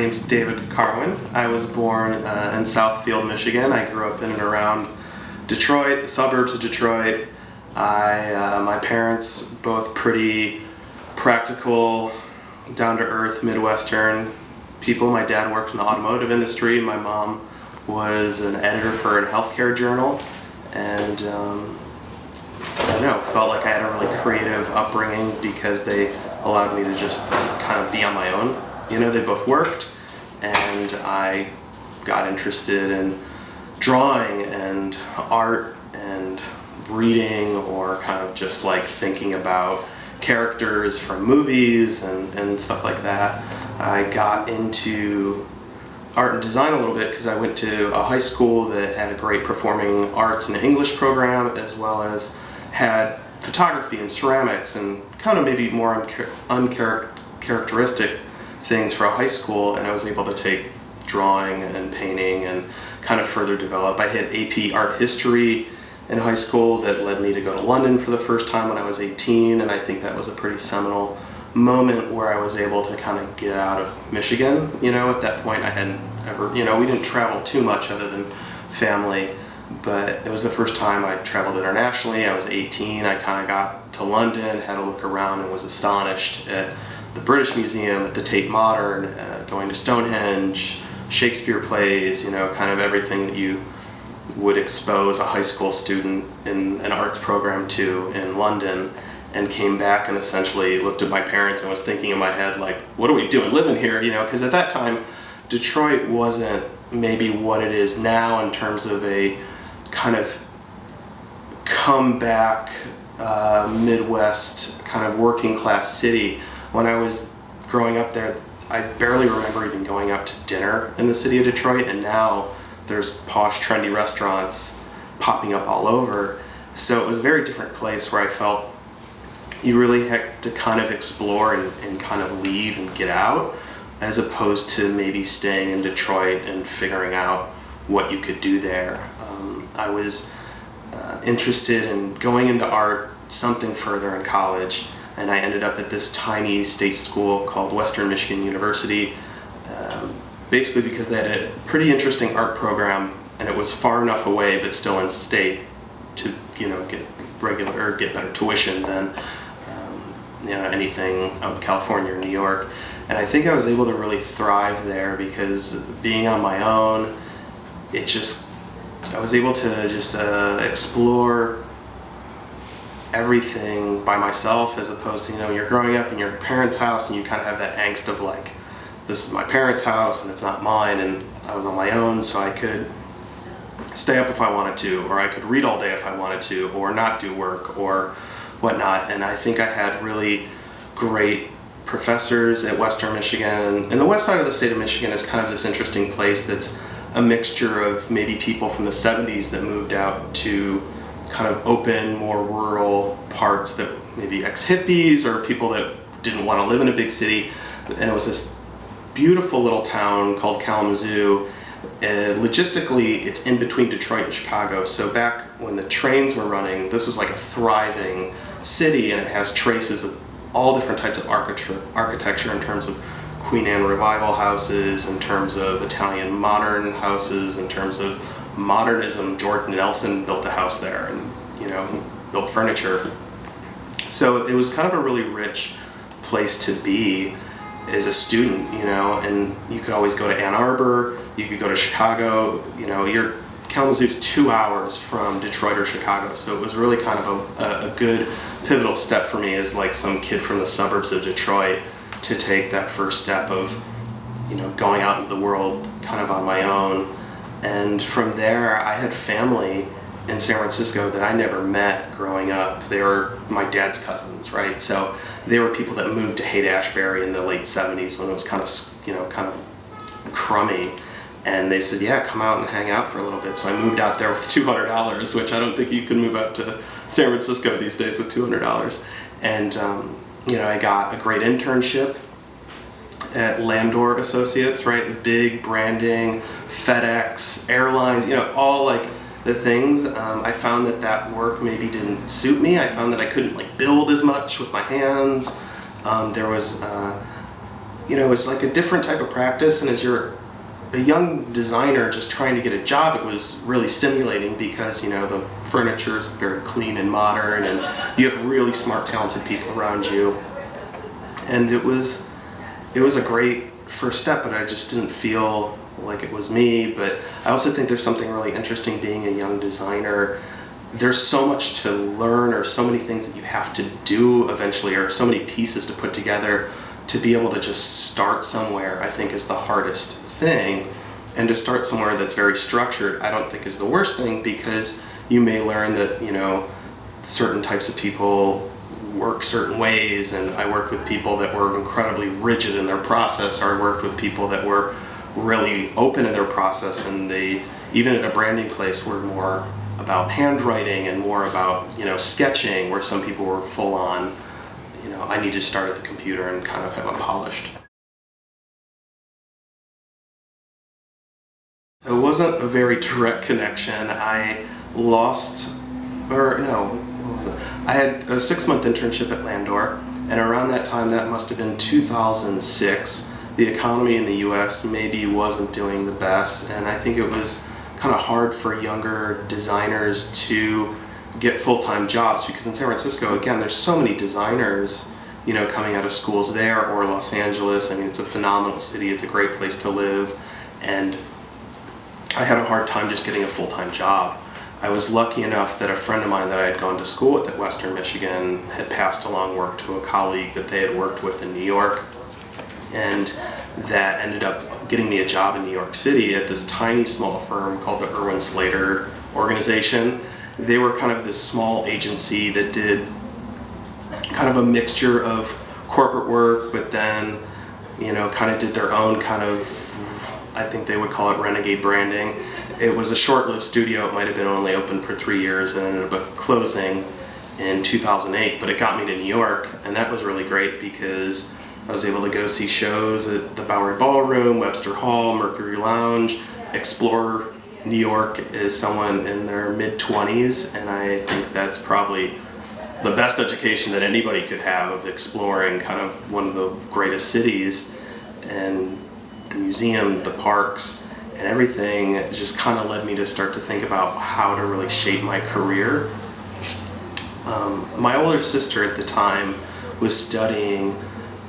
name's David Karwan. I was born in Southfield, Michigan. I grew up in and around Detroit, the suburbs of Detroit. My parents, both pretty practical, down-to-earth, Midwestern people. My dad worked in the automotive industry. My mom was an editor for a healthcare journal. And I don't know, felt like I had a really creative upbringing because they allowed me to just kind of be on my own. You know, they both worked, and I got interested in drawing and art and reading, or kind of just like thinking about characters from movies and stuff like that. I got into art and design a little bit because I went to a high school that had a great performing arts and English program, as well as had photography and ceramics and kind of maybe more uncharacteristic things for a high school, and I was able to take drawing and painting and kind of further develop. I had AP art history in high school that led me to go to London for the first time when I was 18, and I think that was a pretty seminal moment where I was able to kind of get out of Michigan. You know, at that point I hadn't ever, you know, we didn't travel too much other than family, but it was the first time I traveled internationally. I was 18, I kind of got to London, had a look around, and was astonished at the British Museum, at the Tate Modern, going to Stonehenge, Shakespeare plays, you know, kind of everything that you would expose a high school student in an arts program to in London, and came back and essentially looked at my parents and was thinking in my head, like, what are we doing living here? You know, because at that time, Detroit wasn't maybe what it is now in terms of a kind of comeback Midwest kind of working class city. When I was growing up there, I barely remember even going out to dinner in the city of Detroit, and now there's posh, trendy restaurants popping up all over. So it was a very different place where I felt you really had to kind of explore and kind of leave and get out, as opposed to maybe staying in Detroit and figuring out what you could do there. I was interested in going into art something further in college, and I ended up at this tiny state school called Western Michigan University, basically because they had a pretty interesting art program, and it was far enough away but still in state to, you know, get regular or get better tuition than you know, anything out in California or New York. And I think I was able to really thrive there because being on my own, I was able to just explore everything by myself, as opposed to, you know, you're growing up in your parents' house and you kind of have that angst of like, this is my parents' house and it's not mine, and I was on my own, so I could stay up if I wanted to, or I could read all day if I wanted to, or not do work or whatnot. And I think I had really great professors at Western Michigan. And the west side of the state of Michigan is kind of this interesting place that's a mixture of maybe people from the 70s that moved out to kind of open, more rural parts, that maybe ex-hippies or people that didn't want to live in a big city. And it was this beautiful little town called Kalamazoo. Logistically, it's in between Detroit and Chicago. So back when the trains were running, this was like a thriving city, and it has traces of all different types of architecture in terms of Queen Anne Revival houses, in terms of Italian modern houses, in terms of modernism. George Nelson built a house there, and, you know, he built furniture. So it was kind of a really rich place to be as a student, you know, and you could always go to Ann Arbor, you could go to Chicago, you know, Kalamazoo's 2 hours from Detroit or Chicago, so it was really kind of a good pivotal step for me as like some kid from the suburbs of Detroit to take that first step of, you know, going out into the world kind of on my own. And from there, I had family in San Francisco that I never met growing up. They were my dad's cousins, right? So they were people that moved to Haight-Ashbury in the late 70s when it was kind of, you know, kind of crummy. And they said, yeah, come out and hang out for a little bit. So I moved out there with $200, which I don't think you can move out to San Francisco these days with $200. And, you know, I got a great internship at Landor Associates, right? Big branding, FedEx, airlines, you know, all like the things. I found that work maybe didn't suit me. I found that I couldn't like build as much with my hands. There was it's like a different type of practice, and as you're a young designer just trying to get a job, it was really stimulating because, the furniture is very clean and modern, and you have really smart, talented people around you. And it was a great first step, but I just didn't feel like it was me. But I also think there's something really interesting being a young designer. There's so much to learn, or so many things that you have to do eventually, or so many pieces to put together. To be able to just start somewhere, I think, is the hardest thing. And to start somewhere that's very structured, I don't think is the worst thing, because you may learn that, certain types of people work certain ways, and I worked with people that were incredibly rigid in their process, or I worked with people that were really open in their process, and they, even at a branding place, were more about handwriting and more about, sketching, where some people were full on, I need to start at the computer and kind of have it polished. It wasn't a very direct connection. I had a 6-month internship at Landor, and around that time, that must have been 2006, the economy in the US maybe wasn't doing the best, and I think it was kind of hard for younger designers to get full-time jobs, because in San Francisco, again, there's so many designers, coming out of schools there, or Los Angeles. I mean, it's a phenomenal city, it's a great place to live, and I had a hard time just getting a full-time job. I was lucky enough that a friend of mine that I had gone to school with at Western Michigan had passed along work to a colleague that they had worked with in New York, and that ended up getting me a job in New York City at this tiny small firm called the Irwin Slater organization. They were kind of this small agency that did kind of a mixture of corporate work, but then, kind of did their own kind of, I think they would call it renegade branding. It was a short-lived studio. It might have been only open for 3 years and ended up closing in 2008, but it got me to New York, and that was really great because I was able to go see shows at the Bowery Ballroom, Webster Hall, Mercury Lounge, explore New York as someone in their mid-20s, and I think that's probably the best education that anybody could have, of exploring kind of one of the greatest cities, and the museum, the parks, and everything just kind of led me to start to think about how to really shape my career. My older sister at the time was studying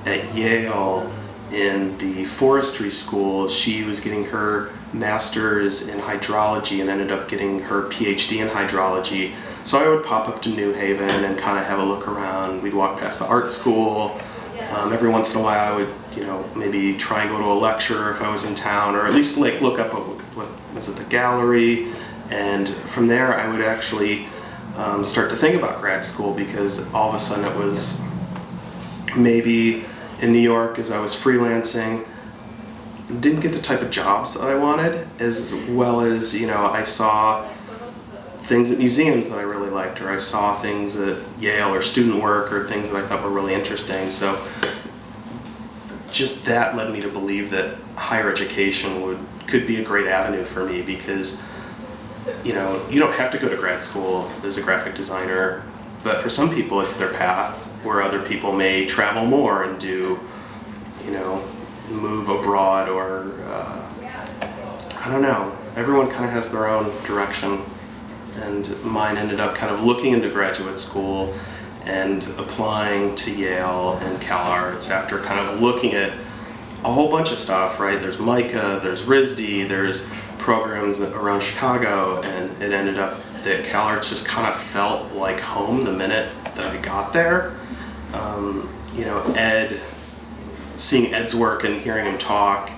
at Yale in the forestry school. She was getting her master's in hydrology and ended up getting her PhD in hydrology. So I would pop up to New Haven and kind of have a look around. We'd walk past the art school. Every once in a while I would, maybe try and go to a lecture if I was in town, or at least like look up what was at the gallery. And from there I would actually start to think about grad school, because all of a sudden it was maybe in New York, as I was freelancing, didn't get the type of jobs that I wanted, as well as, I saw things at museums that I really liked, or I saw things at Yale, or student work, or things that I thought were really interesting. So just that led me to believe that higher education could be a great avenue for me, because you don't have to go to grad school as a graphic designer, but for some people it's their path, where other people may travel more and do, move abroad, or I don't know. Everyone kind of has their own direction, and mine ended up kind of looking into graduate school and applying to Yale and CalArts after kind of looking at a whole bunch of stuff, right? There's MICA, there's RISD, there's programs around Chicago, and it ended up that CalArts just kind of felt like home the minute that I got there. Ed, seeing Ed's work and hearing him talk,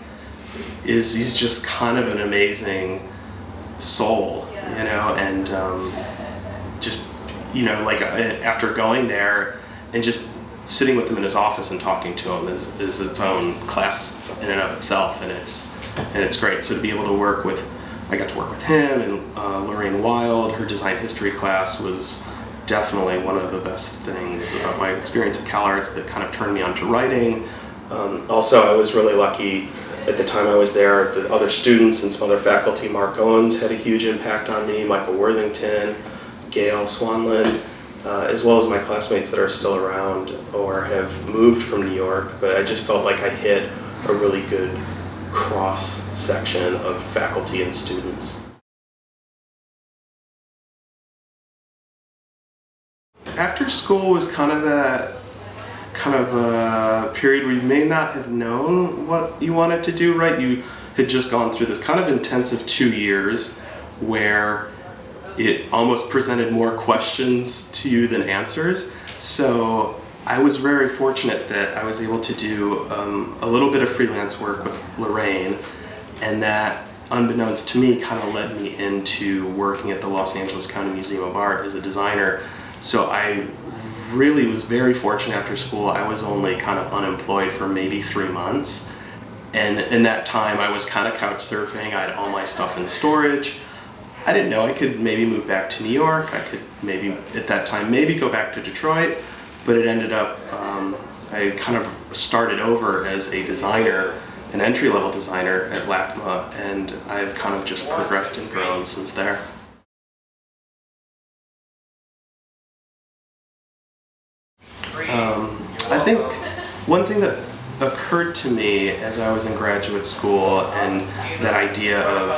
he's just kind of an amazing soul, and just, after going there and just sitting with him in his office and talking to him is its own class in and of itself, and it's great. So to be able to I got to work with him, and Lorraine Wild, her design history class was definitely one of the best things about my experience at CalArts that kind of turned me on to writing. Also, I was really lucky at the time I was there. The other students and some other faculty, Mark Owens had a huge impact on me, Michael Worthington, Gail Swanland. as well as my classmates that are still around or have moved from New York, but I just felt like I hit a really good cross-section of faculty and students. After school was kind of a period where you may not have known what you wanted to do, right? You had just gone through this kind of intensive 2 years where it almost presented more questions to you than answers. So I was very fortunate that I was able to do a little bit of freelance work with Lorraine, and that, unbeknownst to me, kind of led me into working at the Los Angeles County Museum of Art as a designer. So I really was very fortunate after school. I was only kind of unemployed for maybe 3 months. And in that time I was kind of couch surfing. I had all my stuff in storage. I didn't know I could maybe move back to New York. I could maybe, at that time, maybe go back to Detroit. But it ended up, I kind of started over as a designer, an entry-level designer at LACMA, and I've kind of just progressed and grown since there. I think one thing that occurred to me as I was in graduate school, and that idea of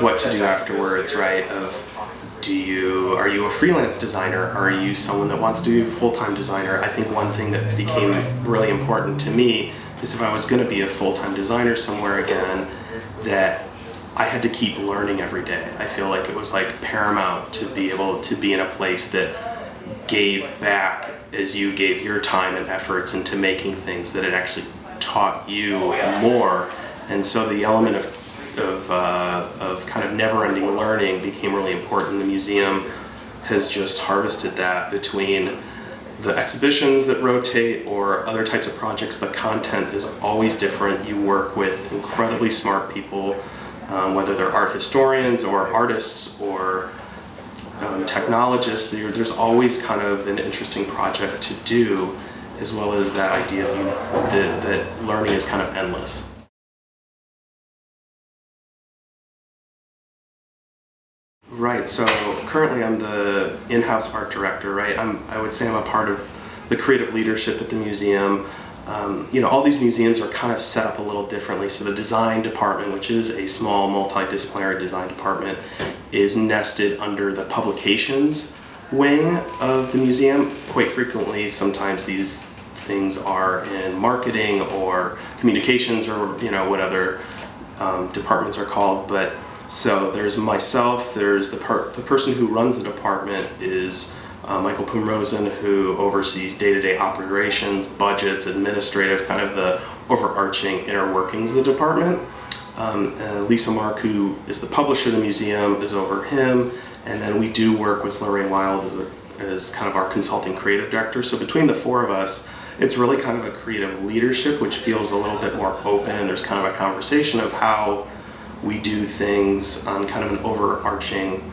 what to do afterwards, right? Are you a freelance designer? Are you someone that wants to be a full-time designer? I think one thing that became really important to me is if I was going to be a full-time designer somewhere again, that I had to keep learning every day. I feel like it was like paramount to be able to be in a place that gave back as you gave your time and efforts into making things, that it actually taught you more. And so the element of kind of never-ending learning became really important. The museum has just harvested that between the exhibitions that rotate or other types of projects. The content is always different. You work with incredibly smart people, whether they're art historians or artists or technologists. There's always kind of an interesting project to do, as well as that idea that learning is kind of endless. Right, so currently I'm the in-house art director, right? I would say I'm a part of the creative leadership at the museum. All these museums are kind of set up a little differently. So the design department, which is a small multidisciplinary design department, is nested under the publications wing of the museum. Quite frequently, sometimes these things are in marketing or communications or what other departments are called. But so there's myself, there's the person who runs the department is Michael Pumrosen, who oversees day-to-day operations, budgets, administrative, kind of the overarching inner workings of the department. Lisa Mark, who is the publisher of the museum, is over him. And then we do work with Lorraine Wild as kind of our consulting creative director. So between the four of us, it's really kind of a creative leadership, which feels a little bit more open, and there's kind of a conversation of how we do things on kind of an overarching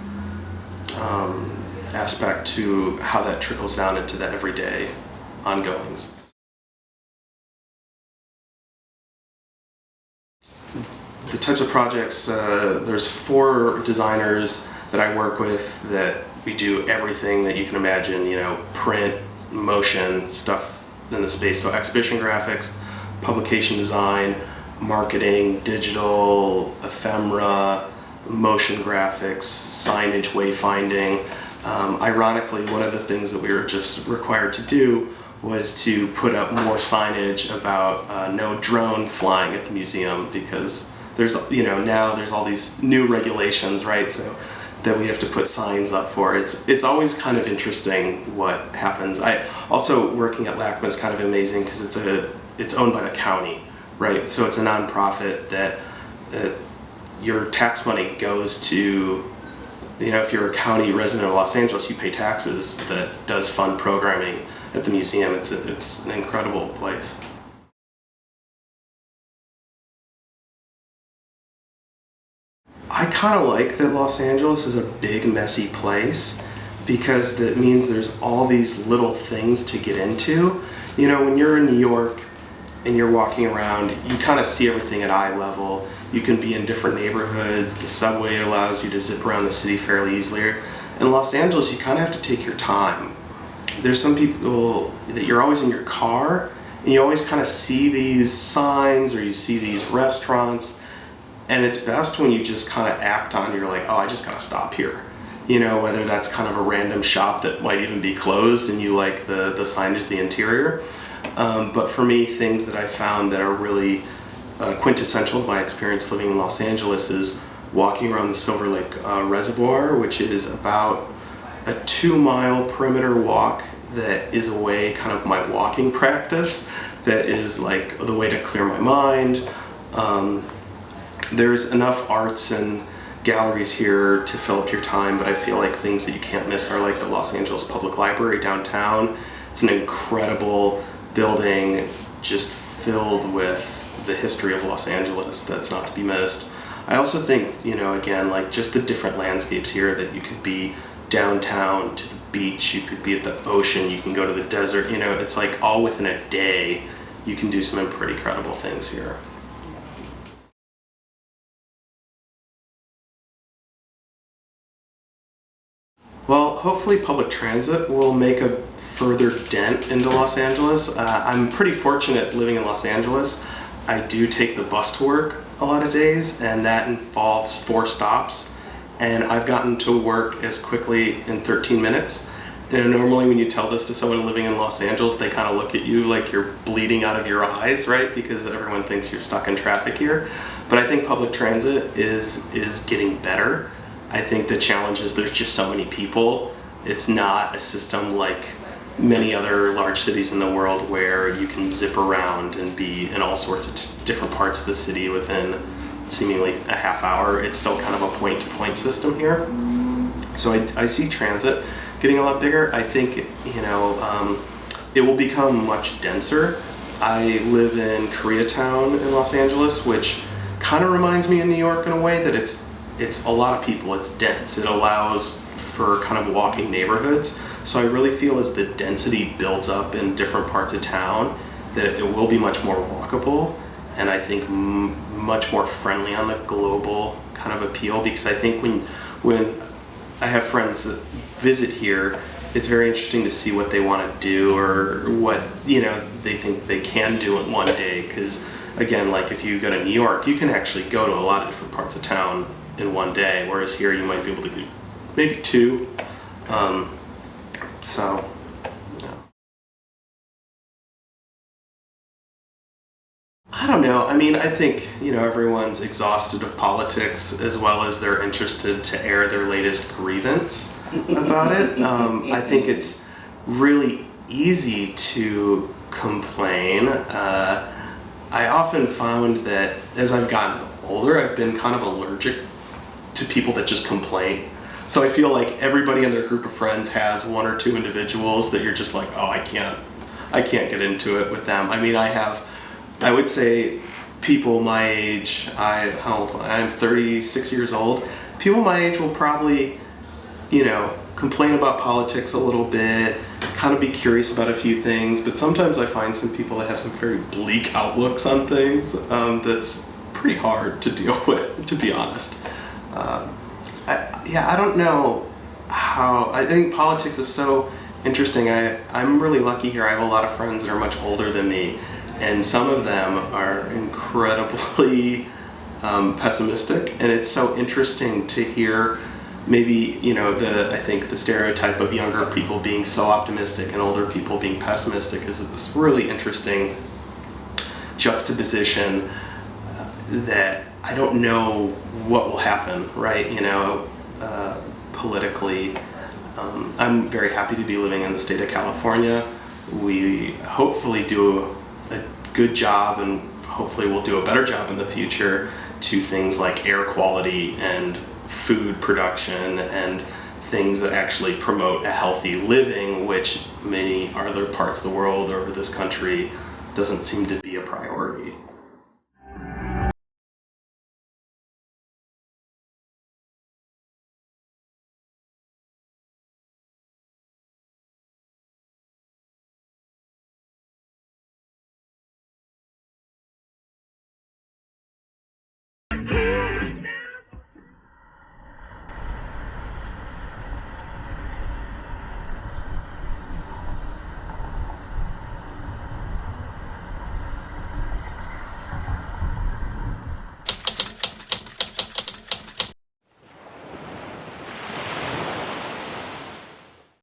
aspect to how that trickles down into the everyday ongoings. The types of projects, there's 4 designers that I work with that we do everything that you can imagine, print, motion, stuff in the space. So exhibition graphics, publication design, marketing, digital, ephemera, motion graphics, signage, wayfinding. Ironically, one of the things that we were just required to do was to put up more signage about no drone flying at the museum, because there's now there's all these new regulations, right? So that we have to put signs up for. It's always kind of interesting what happens. I also, working at LACMA is kind of amazing because it's owned by the county, right? So it's a nonprofit that your tax money goes to, if you're a county resident of Los Angeles, you pay taxes that does fund programming at the museum. It's an incredible place. I kind of like that Los Angeles is a big, messy place, because that means there's all these little things to get into. When you're in New York and you're walking around, you kind of see everything at eye level. You can be in different neighborhoods. The subway allows you to zip around the city fairly easily. In Los Angeles, you kind of have to take your time. there's some people that you're always in your car and you always kind of see these signs or you see these restaurants, and it's best when you just kind of act on, you're like, oh, I just gotta stop here. Whether that's kind of a random shop that might even be closed and you like the signage, the interior. But for me, things that I found that are really quintessential to my experience living in Los Angeles is walking around the Silver Lake Reservoir, which is about a 2-mile perimeter walk that is a way, kind of my walking practice, that is like the way to clear my mind. There's enough arts and galleries here to fill up your time, but I feel like things that you can't miss are like the Los Angeles Public Library downtown. It's an incredible building just filled with the history of Los Angeles that's not to be missed. I also think, again, like just the different landscapes here, that you could be downtown to the beach, you could be at the ocean, you can go to the desert, it's like all within a day you can do some pretty incredible things here. Well, hopefully public transit will make a further dent into Los Angeles. I'm pretty fortunate living in Los Angeles. I do take the bus to work a lot of days, and that involves 4 stops. And I've gotten to work as quickly in 13 minutes. Normally when you tell this to someone living in Los Angeles, they kind of look at you like you're bleeding out of your eyes, right? Because everyone thinks you're stuck in traffic here. But I think public transit is getting better. I think the challenge is there's just so many people. It's not a system like many other large cities in the world where you can zip around and be in all sorts of different parts of the city within seemingly a half hour. It's still kind of a point-to-point system here. So I see transit getting a lot bigger. I think, it will become much denser. I live in Koreatown in Los Angeles, which kind of reminds me of New York in a way that it's a lot of people, it's dense. It allows for kind of walking neighborhoods. So I really feel as the density builds up in different parts of town that it will be much more walkable, and I think much more friendly on the global kind of appeal, because I think when I have friends that visit here, it's very interesting to see what they want to do or what they think they can do in one day, because again, like if you go to New York, you can actually go to a lot of different parts of town in one day, whereas here you might be able to do maybe 2. So, yeah. I don't know. I mean, I think, everyone's exhausted of politics as well as they're interested to air their latest grievance about it. I think it's really easy to complain. I often found that as I've gotten older, I've been kind of allergic to people that just complain. So I feel like everybody in their group of friends has 1 or 2 individuals that you're just like, oh, I can't get into it with them. I mean, I would say people my age, how old am I? I'm 36 years old. People my age will probably, complain about politics a little bit, kind of be curious about a few things, but sometimes I find some people that have some very bleak outlooks on things that's pretty hard to deal with, to be honest. I don't know how. I think politics is so interesting. I'm really lucky here. I have a lot of friends that are much older than me, and some of them are incredibly pessimistic, and it's so interesting to hear maybe, I think the stereotype of younger people being so optimistic and older people being pessimistic is this really interesting juxtaposition that I don't know what will happen, right? Politically. I'm very happy to be living in the state of California. We hopefully do a good job, and hopefully we'll do a better job in the future to things like air quality and food production and things that actually promote a healthy living, which many other parts of the world or this country doesn't seem to be